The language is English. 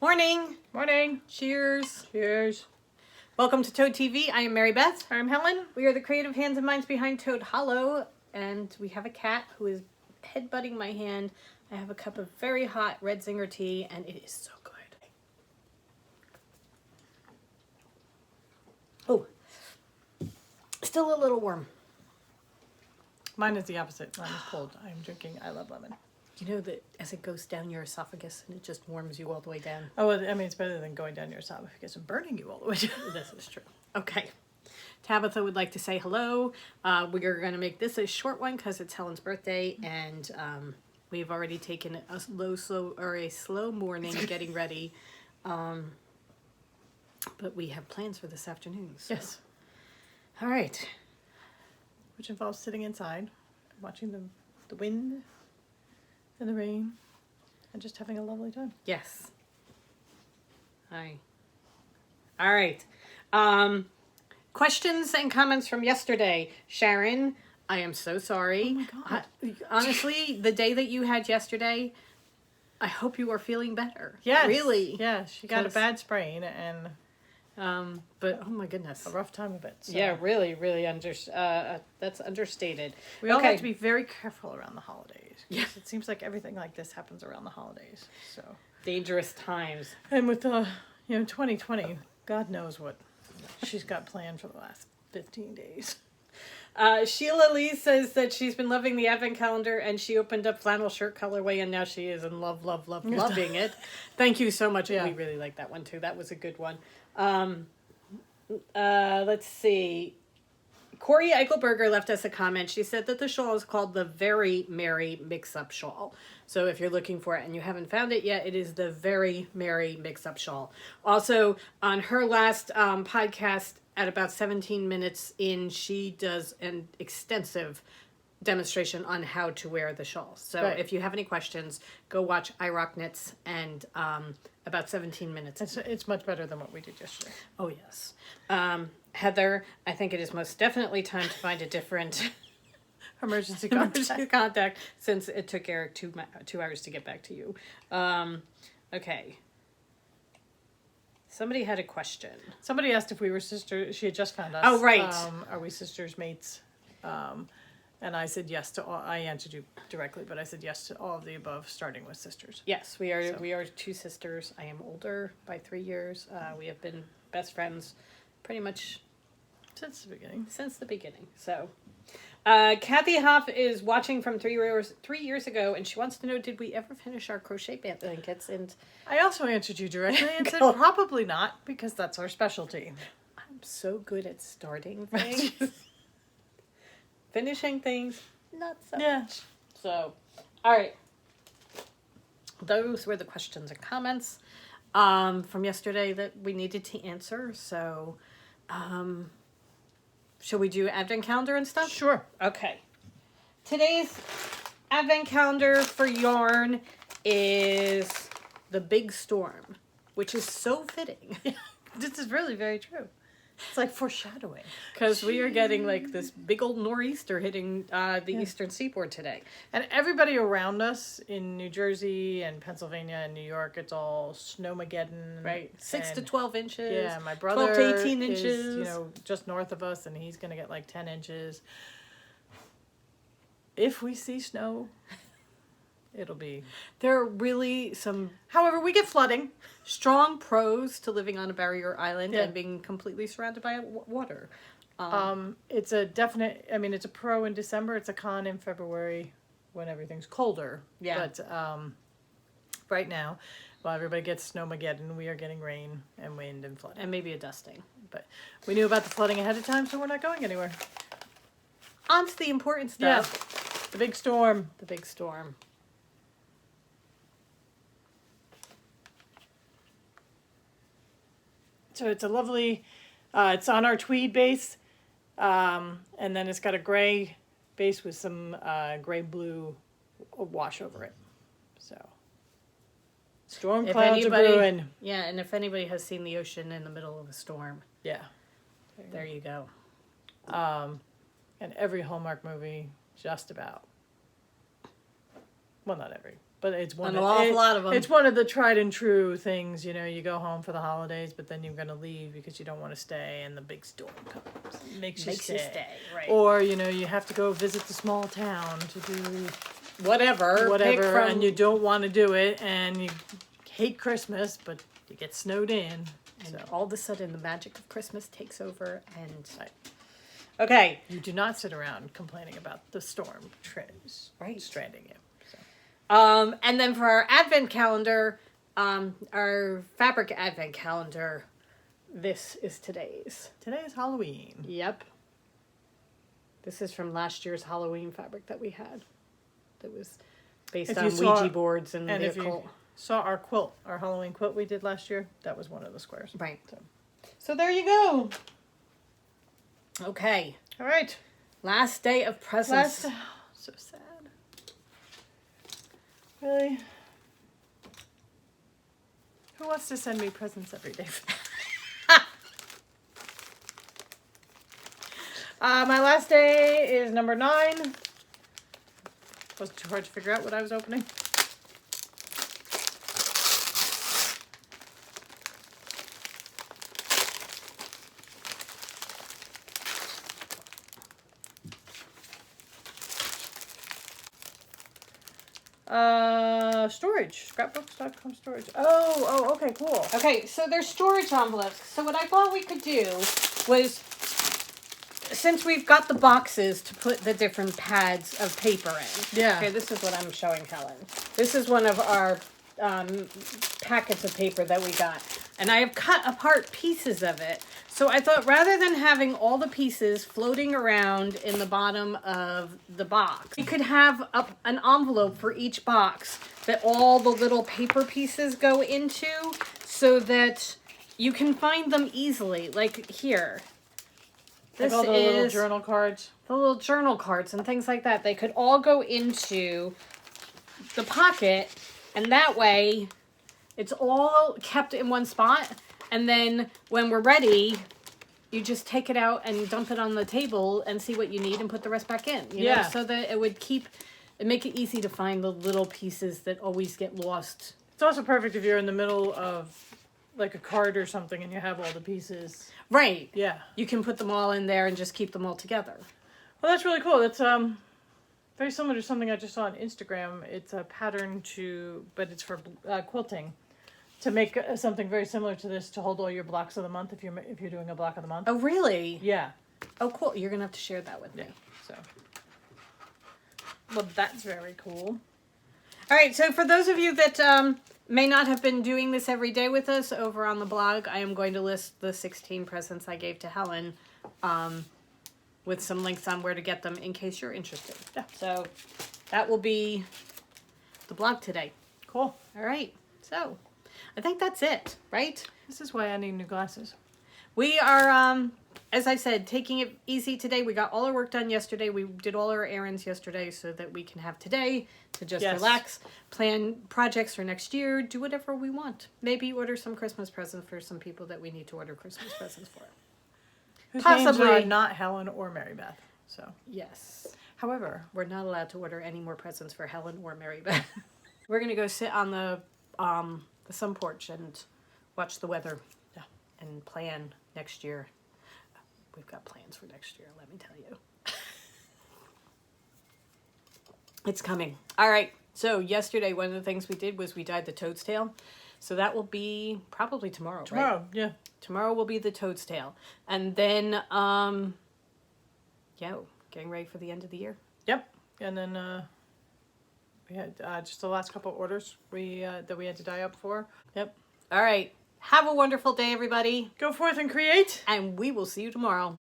Morning. Morning. Cheers. Cheers. Welcome to Toad TV. I am Mary Beth. I'm Helen. We are the creative hands and minds behind Toad Hollow, and we have a cat who is headbutting my hand. I have a cup of very hot red zinger tea, and it is so good. Oh, still a little warm. Mine is the opposite. Mine is cold. I'm drinking I Love Lemon. You know that as it goes down your esophagus and it just warms you all the way down? Oh, well, I mean, it's better than going down your esophagus and burning you all the way down. This is true. Okay. Tabitha would like to say hello. We are going to make this a short one because it's Helen's birthday, and we've already taken a slow morning getting ready. But we have plans for this afternoon. So. Yes. All right. Which involves sitting inside, watching the wind and the rain, and just having a lovely time. Yes. Hi. All right. Questions and comments from yesterday. Sharon, I am so sorry. Oh my God. Honestly, the day that you had yesterday, I hope you are feeling better. Yes. Really. Yeah, she got a bad sprain and but oh my goodness. a rough time of it. So. Yeah, really that's understated. We all have to be very careful around the holidays. Yeah. It seems like everything like this happens around the holidays. So Dangerous times. and with 2020, God knows what she's got planned for the last 15 days. Sheila Lee says that she's been loving the advent calendar and she opened up flannel shirt colorway and now she is in loving it. Thank you so much. Yeah. We really like that one too. That was a good one. Let's see. Corey Eichelberger left us a comment. She said that the shawl is called the Very Merry Mix-Up Shawl. So if you're looking for it and you haven't found it yet, it is the Very Merry Mix-Up Shawl. Also, on her last podcast, at about 17 minutes in, she does an extensive demonstration on how to wear the shawl. So right. If you have any questions, go watch I Rock Knits and about 17 minutes. It's much better than what we did yesterday. Oh, yes. Heather, I think it is most definitely time to find a different Emergency contact. contact since it took Eric 2 hours to get back to you. Okay. Somebody had a question. Somebody asked if we were sisters. She had just found us. Oh, right. Are we sisters, mates? And I said yes to all. I answered you directly, but I said yes to all of the above, starting with sisters. Yes, we are. So. We are two sisters. I am older by 3 years. We have been best friends pretty much since the beginning. So, Kathy Hoff is watching from 3 years ago, and she wants to know: did we ever finish our crochet blankets? And I also answered you directly and said probably not, because that's our specialty. I'm so good at starting things. Finishing things, not so much. So, all right. Those were the questions and comments from yesterday that we needed to answer. So, shall we do advent calendar and stuff? Sure. Okay. Today's advent calendar for yarn is The Big Storm, which is so fitting. This is really very true. It's like foreshadowing. Because we are getting like this big old nor'easter hitting the eastern seaboard today. And everybody around us in New Jersey and Pennsylvania and New York, it's all snowmageddon. Right. 6 to 12 inches. Yeah, my brother 12 to 18 inches. is, just north of us, and he's going to get like 10 inches. If we see snow, it'll be... There are really some... However, we get flooding. Strong pros to living on a barrier island and being completely surrounded by water. It's a definite... I mean, it's a pro in December. It's a con in February when everything's colder. Yeah. But right now, while everybody gets snowmageddon, we are getting rain and wind and flooding. And maybe a dusting. But we knew about the flooding ahead of time, so we're not going anywhere. On to the important stuff. Yeah. The big storm. The big storm. So it's a lovely, it's on our tweed base, and then it's got a gray base with some gray-blue wash over it. So, storm clouds are brewing. Yeah, and if anybody has seen the ocean in the middle of a storm. Yeah. There you go. And every Hallmark movie, just about. Well, not every. But it's one An awful lot of them. It's one of the tried and true things. You know, you go home for the holidays, but then you're gonna leave because you don't want to stay, and the big storm comes, and makes you stay. Right? Or you know, you have to go visit the small town to do whatever, whatever, and you don't want to do it, and you hate Christmas, but you get snowed in. and So all of a sudden the magic of Christmas takes over. And right. okay, You do not sit around complaining about the storm Right. stranding you. So. and then for our advent calendar, our fabric advent calendar, this is today's. Today is Halloween. Yep. This is from last year's Halloween fabric that we had. That was based If on you saw- Ouija boards and And the if occult. you saw our quilt, our Halloween quilt we did last year, that was one of the squares. Right. So. So there you go. Okay. All right. Last day of presents. So sad. Really? Who wants to send me presents every day? My last day is number 9. Wasn't too hard to figure out what I was opening. Storage. Scrapbooks.com storage. Oh, okay, cool. Okay, so there's storage envelopes. So what I thought we could do was, since we've got the boxes to put the different pads of paper in. Yeah. Okay, this is what I'm showing Helen. This is one of our packets of paper that we got. And I have cut apart pieces of it. So I thought rather than having all the pieces floating around in the bottom of the box, we could have an envelope for each box that all the little paper pieces go into so that you can find them easily. Like here. Like all the little journal cards. The little journal cards and things like that. They could all go into the pocket, and that way it's all kept in one spot. And then when we're ready, you just take it out and dump it on the table and see what you need and put the rest back in. You know? So that it would make it easy to find the little pieces that always get lost. It's also perfect if you're in the middle of like a card or something and you have all the pieces. Right. Yeah. You can put them all in there and just keep them all together. Well, that's really cool. That's very similar to something I just saw on Instagram. It's a pattern but it's for quilting. To make something very similar to this to hold all your blocks of the month if you're doing a block of the month. Oh, really? Yeah. Oh, cool. You're going to have to share that with me. So. Well, that's very cool. All right. So for those of you that may not have been doing this every day with us over on the blog, I am going to list the 16 presents I gave to Helen with some links on where to get them in case you're interested. Yeah. So that will be the blog today. Cool. All right. So I think that's it, right? This is why I need new glasses. We are, as I said, taking it easy today. We got all our work done yesterday. We did all our errands yesterday so that we can have today to just relax, plan projects for next year, do whatever we want. Maybe order some Christmas presents for some people that we need to order Christmas presents for. Whose Possibly names are not Helen or Mary Beth. So. Yes. However, We're not allowed to order any more presents for Helen or Mary Beth. We're going to go sit on the sun porch and watch the weather and plan next year. We've got plans for next year, let me tell you. It's coming. All right. So yesterday, one of the things we did was we dyed the toad's tail. So that will be probably tomorrow, right? yeah. Tomorrow will be the toad's tail. And then, getting ready for the end of the year. Yep. And then we had just the last couple orders that we had to dye up for. Yep. All right. Have a wonderful day, everybody. Go forth and create. And we will see you tomorrow.